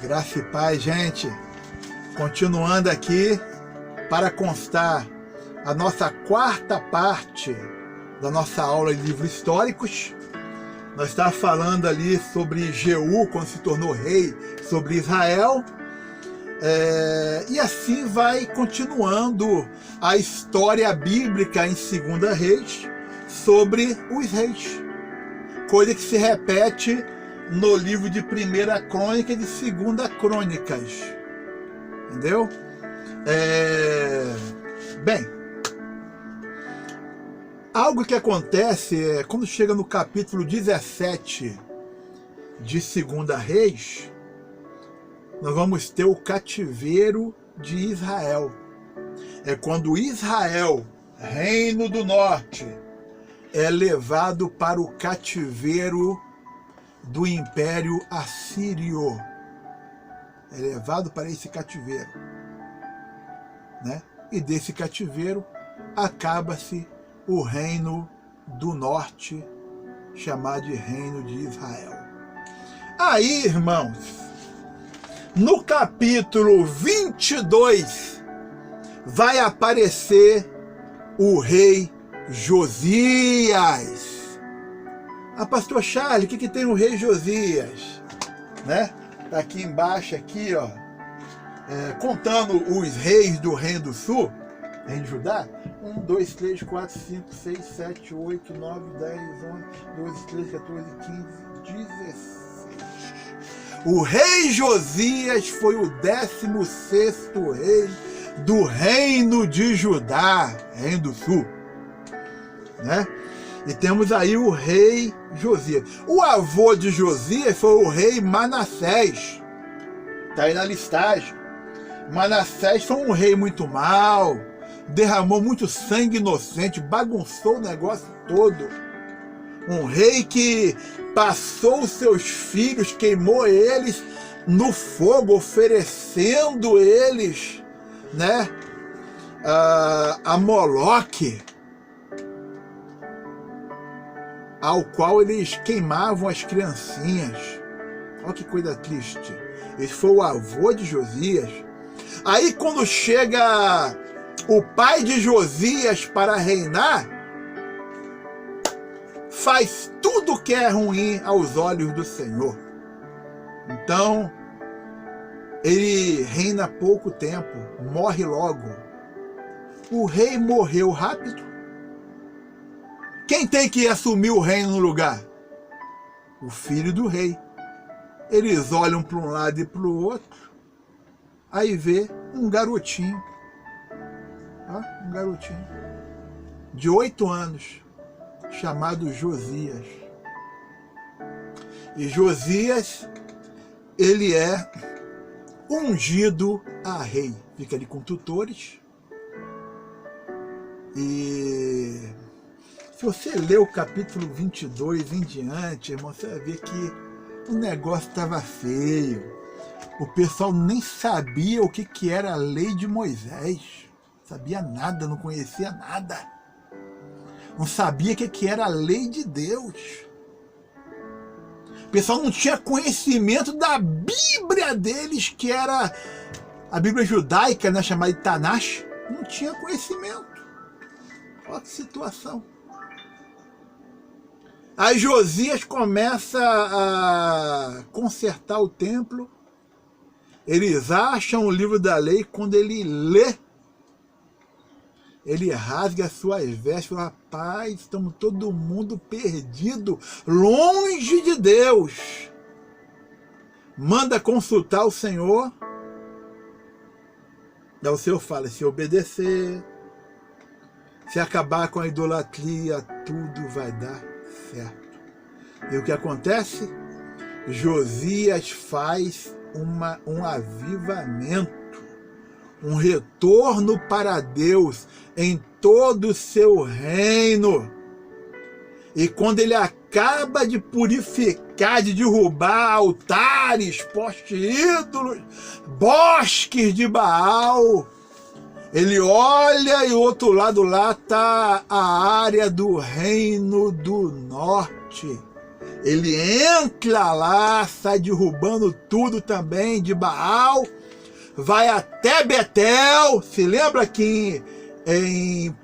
Graça e paz, gente. Continuando aqui, para constar a nossa quarta parte da nossa aula de livros históricos. Nós estávamos falando ali sobre Jeú, quando se tornou rei sobre Israel. E assim vai continuando a história bíblica em 2 Reis sobre os reis. Coisa que se repete no livro de 1 Crônica e de 2 Crônicas. Entendeu? Bem, algo que acontece é quando chega no capítulo 17 de 2 Reis, nós vamos ter o cativeiro de Israel. É quando Israel, reino do norte, é levado para o cativeiro do Império Assírio. É levado para esse cativeiro, né? E desse cativeiro acaba-se o reino do norte, chamado de reino de Israel. Aí, irmãos, no capítulo 22 vai aparecer o rei Josias. Pastor Charles, o que tem o rei Josias? Né? Tá aqui embaixo, aqui, ó, contando os reis do Reino do Sul, reino de Judá. 1, 2, 3, 4, 5, 6, 7, 8, 9, 10, 11, 12, 13, 14, 15, 16. O rei Josias foi o 16º rei do Reino de Judá, Reino do Sul, né? E temos aí o rei Josias. O avô de Josias foi o rei Manassés. Está aí na listagem. Manassés foi um rei muito mau, derramou muito sangue inocente, bagunçou o negócio todo. Um rei que passou os seus filhos, queimou eles no fogo, oferecendo eles, né, a Moloque, ao qual eles queimavam as criancinhas. Olha que coisa triste. Esse foi o avô de Josias. Aí quando chega o pai de Josias para reinar, faz tudo que é ruim aos olhos do Senhor. Então, ele reina pouco tempo, morre logo. O rei morreu rápido. Quem tem que assumir o reino no lugar? O filho do rei. Eles olham para um lado e para o outro, aí vê um garotinho, um garotinho de 8 anos, chamado Josias. E Josias, ele é ungido a rei. Fica ali com tutores. E se você ler o capítulo 22 em diante, irmão, você vai ver que o negócio estava feio. O pessoal nem sabia o que era a lei de Moisés. Sabia nada, não conhecia nada. Não sabia o que era a lei de Deus. O pessoal não tinha conhecimento da Bíblia deles, que era a Bíblia judaica, né, chamada de Tanakh. Não tinha conhecimento. Olha que situação. Aí Josias começa a consertar o templo. Eles acham o livro da lei. Quando ele lê, ele rasga as suas vestes. Fala: rapaz, estamos todo mundo perdido, longe de Deus. Manda consultar o Senhor. Daí o Senhor fala: se obedecer, se acabar com a idolatria, tudo vai dar certo. E o que acontece? Josias faz um avivamento, um retorno para Deus em todo o seu reino. E quando ele acaba de purificar, de derrubar altares, postes ídolos, bosques de Baal, ele olha e do outro lado lá está a área do Reino do Norte, Ele entra lá, sai derrubando tudo também de Baal, vai até Betel. Se lembra que em 1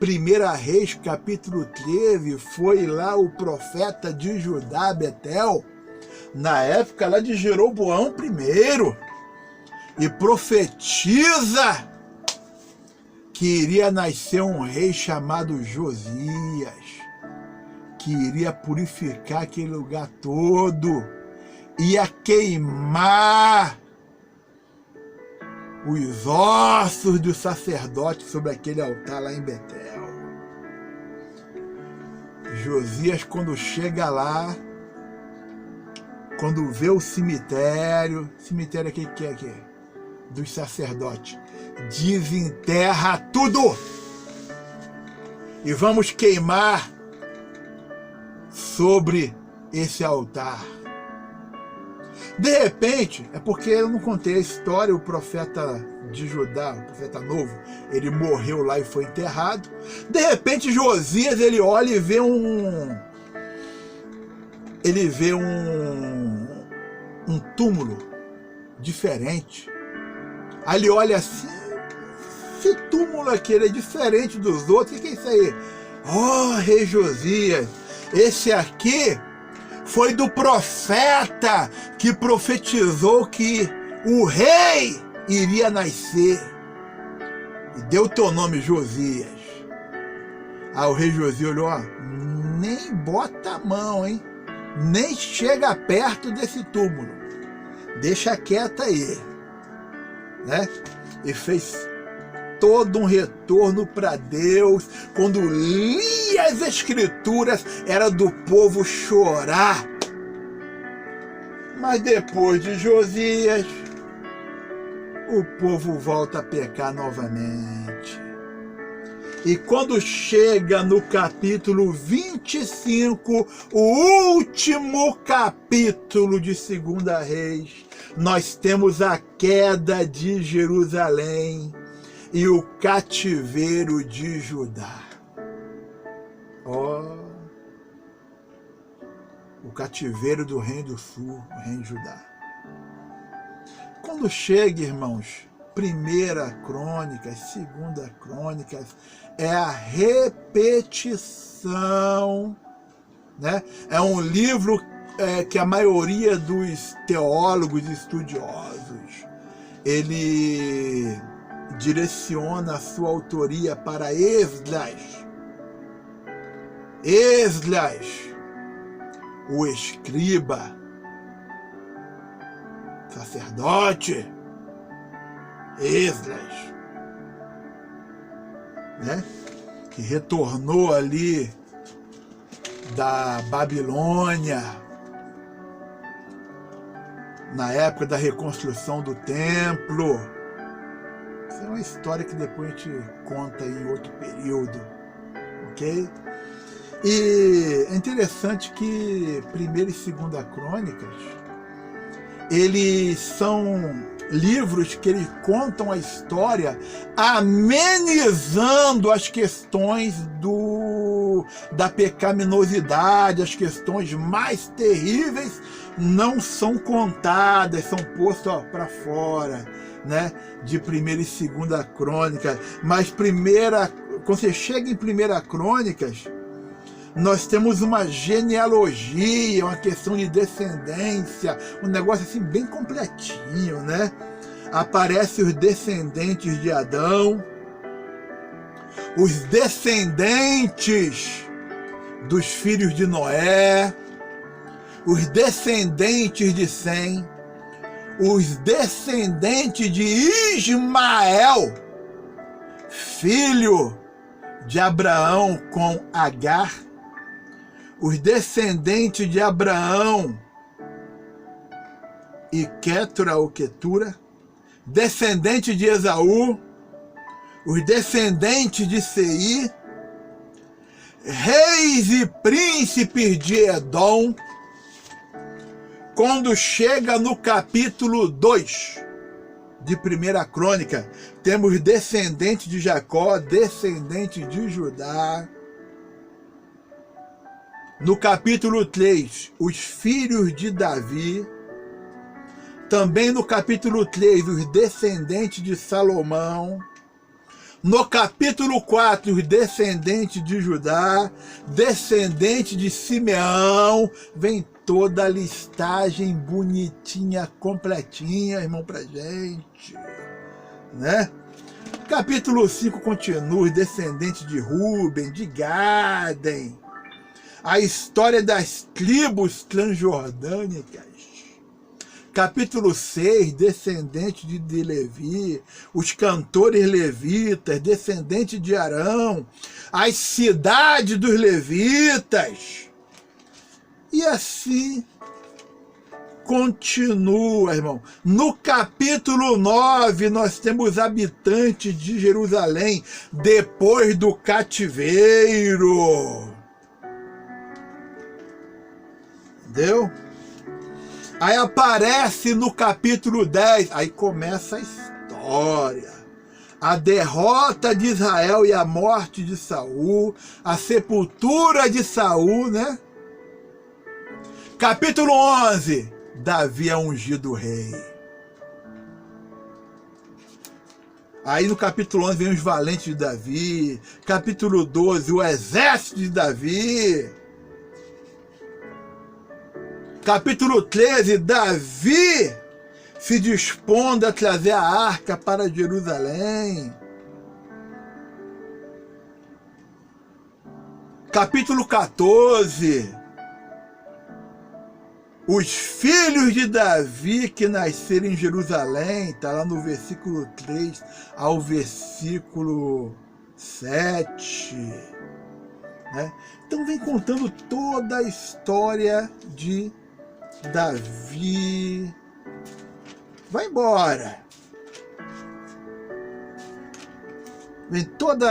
Reis, capítulo 13, foi lá o profeta de Judá, Betel, na época lá de Jeroboão I, e profetiza que iria nascer um rei chamado Josias, que iria purificar aquele lugar todo, ia queimar os ossos do sacerdote sobre aquele altar lá em Betel. Josias, quando chega lá, quando vê o cemitério aqui que é aqui, dos sacerdotes, desenterra tudo e vamos queimar sobre esse altar. De repente, é porque eu não contei a história, o profeta de Judá, o profeta novo, ele morreu lá e foi enterrado. De repente, Josias, ele olha e vê um túmulo diferente. Aí ele olha assim, esse túmulo aqui, ele é diferente dos outros. O que é isso aí? Oh, rei Josias, esse aqui foi do profeta que profetizou que o rei iria nascer. E deu teu nome Josias. Aí o rei Josias olhou, ó, nem bota a mão, hein? Nem chega perto desse túmulo. Deixa quieto aí. Né? E fez todo um retorno para Deus. Quando lia as escrituras, era do povo chorar. Mas depois de Josias, o povo volta a pecar novamente. E quando chega no capítulo 25, o último capítulo de 2 Reis, nós temos a queda de Jerusalém e o cativeiro de Judá. Ó, o cativeiro do reino do sul, o reino de Judá. Quando chega, irmãos, 1 Crônicas, 2 Crônicas, é a repetição, né? É um livro que a maioria dos teólogos e estudiosos, ele direciona a sua autoria para Esdras. Esdras, o escriba, sacerdote, Esdras, né? Que retornou ali da Babilônia na época da reconstrução do templo. Isso é uma história que depois a gente conta em outro período, ok? E é interessante que 1 e 2 Crônicas, eles são livros que eles contam a história amenizando as questões da pecaminosidade, as questões mais terríveis não são contadas, são postas para fora, né, de 1 e 2 Crônicas. Mas quando você chega em 1 Crônicas, nós temos uma genealogia, uma questão de descendência, um negócio assim bem completinho, né? Aparecem os descendentes de Adão, os descendentes dos filhos de Noé, os descendentes de Sem, os descendentes de Ismael, filho de Abraão com Agar, os descendentes de Abraão e Quetura ou Quetura, descendentes de Esaú, os descendentes de Seir, reis e príncipes de Edom. Quando chega no capítulo 2 de 1 Crônica, temos descendentes de Jacó, descendentes de Judá. No capítulo 3, os filhos de Davi. Também no capítulo 3, os descendentes de Salomão. No capítulo 4, os descendentes de Judá, descendentes de Simeão. Vem toda a listagem bonitinha, completinha, irmão, pra gente, né? Capítulo 5 continua, os descendentes de Ruben, de Gaden. A história das tribos transjordânicas. Capítulo 6, descendentes de Levi, os cantores levitas, descendentes de Arão, as cidades dos levitas. E assim continua, irmão. No capítulo 9, nós temos habitantes de Jerusalém depois do cativeiro. Entendeu? Aí aparece no capítulo 10, aí começa a história. A derrota de Israel e a morte de Saul, a sepultura de Saul, né? Capítulo 11, Davi é ungido rei. Aí no capítulo 11 vem os valentes de Davi. Capítulo 12, o exército de Davi. Capítulo 13, Davi se dispondo a trazer a arca para Jerusalém. Capítulo 14, os filhos de Davi que nasceram em Jerusalém, está lá no versículo 3 ao versículo 7. Né? Então vem contando toda a história de Davi. Vai embora. Vem toda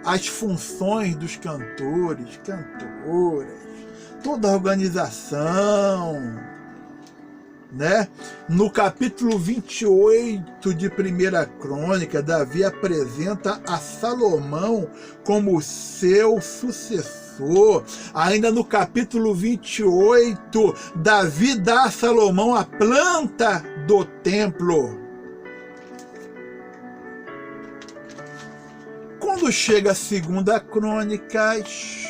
as funções dos cantores, cantoras, toda a organização, né? No capítulo 28 de 1 Crônica, Davi apresenta a Salomão como seu sucessor. Ainda no capítulo 28, Davi dá a Salomão a planta do templo. Quando chega a 2 Crônicas,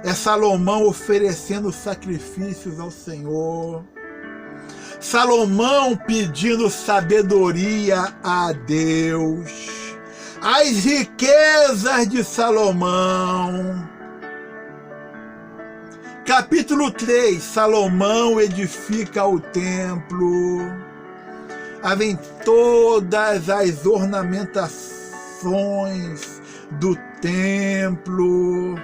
é Salomão oferecendo sacrifícios ao Senhor. Salomão pedindo sabedoria a Deus. As riquezas de Salomão. Capítulo 3, Salomão edifica o templo. Aí vem todas as ornamentações do templo.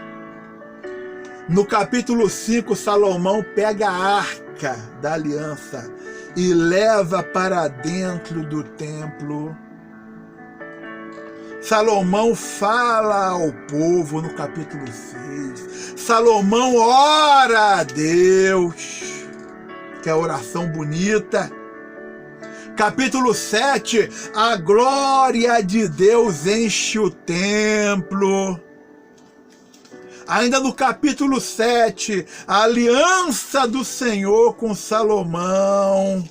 No capítulo 5, Salomão pega a arca da aliança e leva para dentro do templo. Salomão fala ao povo no capítulo 6. Salomão ora a Deus, que é a oração bonita. Capítulo 7, a glória de Deus enche o templo. Ainda no capítulo 7, a aliança do Senhor com Salomão.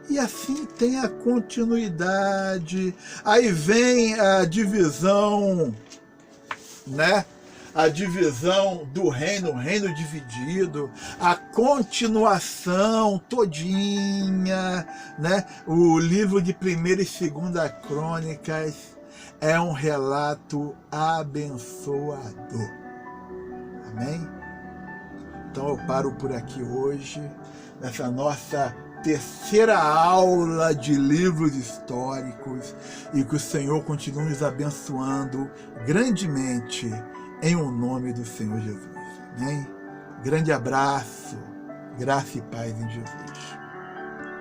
E assim tem a continuidade. Aí vem a divisão, né? A divisão do reino, o reino dividido, a continuação todinha, né? O livro de 1ª e 2ª Crônicas é um relato abençoador. Amém? Então eu paro por aqui hoje, nessa nossa terceira aula de livros históricos, e que o Senhor continue nos abençoando grandemente em o nome do Senhor Jesus. Amém? Grande abraço, graça e paz em Jesus.